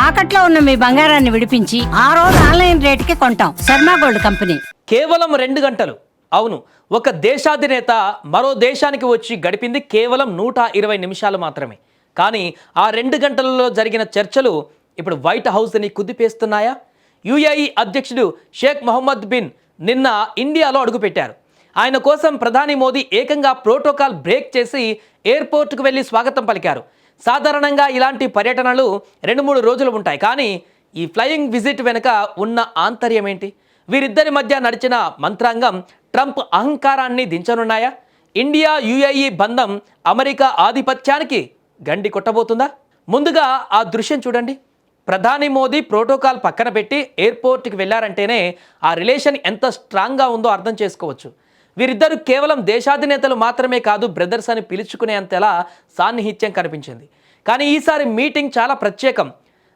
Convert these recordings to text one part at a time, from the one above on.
తాకట్లో ఉన్న మీ బంగారాన్ని విడిపించి ఆ రోజు ఆన్లైన్ రేటుకి కొంటాం. Sharma gold company. కేవలం 2 గంటలు. అవును, ఒక దేశాధినేత మరో దేశానికి వచ్చి గడిపింది కేవలం 120 నిమిషాలు మాత్రమే. కానీ ఆ 2 గంటలలో జరిగిన చర్చలు ఇప్పుడు వైట్ హౌస్ని కుదిపేస్తున్నాయా? యుఏఈ అధ్యక్షుడు షేక్ మొహమ్మద్ బిన్ నిన్న ఇండియాలో అడుగుపెట్టారు. ఆయన కోసం ప్రధాని మోదీ ఏకంగా ప్రోటోకాల్ బ్రేక్ చేసి ఎయిర్పోర్ట్కు వెళ్ళి స్వాగతం పలికారు. సాధారణంగా ఇలాంటి పర్యటనలు 2-3 రోజులు ఉంటాయి. కానీ ఈ ఫ్లయింగ్ విజిట్ వెనుక ఉన్న ఆంతర్యం ఏంటి? వీరిద్దరి మధ్య నడిచిన మంత్రాంగం ట్రంప్ అహంకారాన్ని దించనున్నాయా? ఇండియా యుఏఈ బంధం అమెరికా ఆధిపత్యానికి గండి కొట్టబోతుందా? ముందుగా ఆ దృశ్యం చూడండి. ప్రధాని మోదీ ప్రోటోకాల్ పక్కన పెట్టి ఎయిర్పోర్ట్కి వెళ్ళారంటేనే ఆ రిలేషన్ ఎంత స్ట్రాంగ్గా ఉందో అర్థం చేసుకోవచ్చు. వీరిద్దరు కేవలం దేశాధినేతలు మాత్రమే కాదు, బ్రదర్స్ అని పిలుచుకునేంతలా సాన్నిహిత్యం కనిపించింది. కానీ ఈసారి మీటింగ్ చాలా ప్రత్యేకం.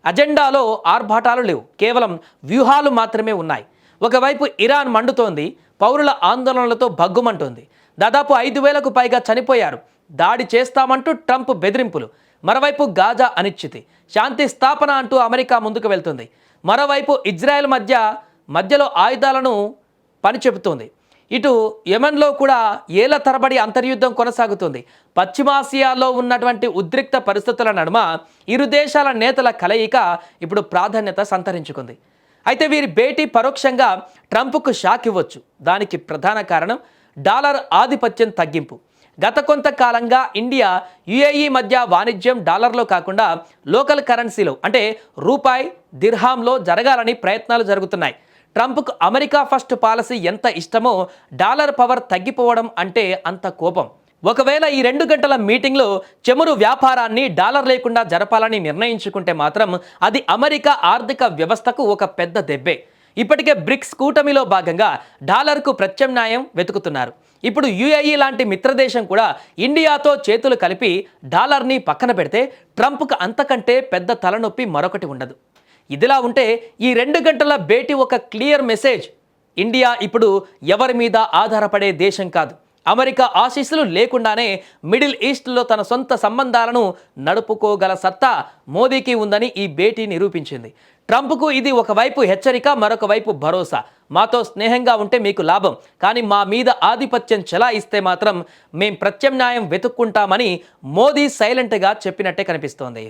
అజెండాలో ఆర్భాటాలు లేవు, కేవలం వ్యూహాలు మాత్రమే ఉన్నాయి. ఒకవైపు ఇరాన్ మండుతోంది, పౌరుల ఆందోళనలతో భగ్గుమంటోంది. దాదాపు 5,000కు పైగా చనిపోయారు. దాడి చేస్తామంటూ ట్రంప్ బెదిరింపులు. మరోవైపు గాజా అనిశ్చితి, శాంతి స్థాపన అంటూ అమెరికా ముందుకు వెళ్తుంది. మరోవైపు ఇజ్రాయెల్ మధ్యలో ఆయుధాలను పనిచెబుతోంది. ఇటు యెమెన్లో కూడా ఏళ్ల తరబడి అంతర్యుద్ధం కొనసాగుతుంది. పశ్చిమాసియాలో ఉన్నటువంటి ఉద్రిక్త పరిస్థితుల నడుమ ఇరు దేశాల నేతల కలయిక ఇప్పుడు ప్రాధాన్యత సంతరించుకుంది. అయితే వీరి భేటీ పరోక్షంగా ట్రంప్కు షాక్ ఇవ్వచ్చు. దానికి ప్రధాన కారణం డాలర్ ఆధిపత్యం తగ్గింపు. గత కొంతకాలంగా ఇండియా యుఏఈ మధ్య వాణిజ్యం డాలర్లో కాకుండా లోకల్ కరెన్సీలో అంటే రూపాయి, దిర్హాంలో జరగాలని ప్రయత్నాలు జరుగుతున్నాయి. ట్రంప్కు అమెరికా ఫస్ట్ పాలసీ ఎంత ఇష్టమో డాలర్ పవర్ తగ్గిపోవడం అంటే అంత కోపం. ఒకవేళ ఈ 2 గంటల మీటింగ్లో చమురు వ్యాపారాన్ని డాలర్ లేకుండా జరపాలని నిర్ణయించుకుంటే మాత్రం అది అమెరికా ఆర్థిక వ్యవస్థకు ఒక పెద్ద దెబ్బే. ఇప్పటికే బ్రిక్స్ కూటమిలో భాగంగా డాలర్కు ప్రత్యామ్నాయం వెతుకుతున్నారు. ఇప్పుడు యుఏఈ లాంటి మిత్రదేశం కూడా ఇండియాతో చేతులు కలిపి డాలర్ని పక్కన పెడితే ట్రంప్కు అంతకంటే పెద్ద తలనొప్పి మరొకటి ఉండదు. ఇదిలా ఉంటే ఈ 2 గంటల భేటీ ఒక క్లియర్ మెసేజ్. ఇండియా ఇప్పుడు ఎవరి మీద ఆధారపడే దేశం కాదు. అమెరికా ఆశీస్సులు లేకుండానే మిడిల్ ఈస్ట్లో తన సొంత సంబంధాలను నడుపుకోగల సత్తా మోదీకి ఉందని ఈ భేటీ నిరూపించింది. ట్రంప్కు ఇది ఒకవైపు హెచ్చరిక, మరొక వైపు భరోసా. మాతో స్నేహంగా ఉంటే మీకు లాభం, కానీ మా మీద ఆధిపత్యం చెలాయిస్తే మాత్రం మేం ప్రత్యామ్నాయం వెతుక్కుంటామని మోదీ సైలెంట్గా చెప్పినట్టే కనిపిస్తోంది.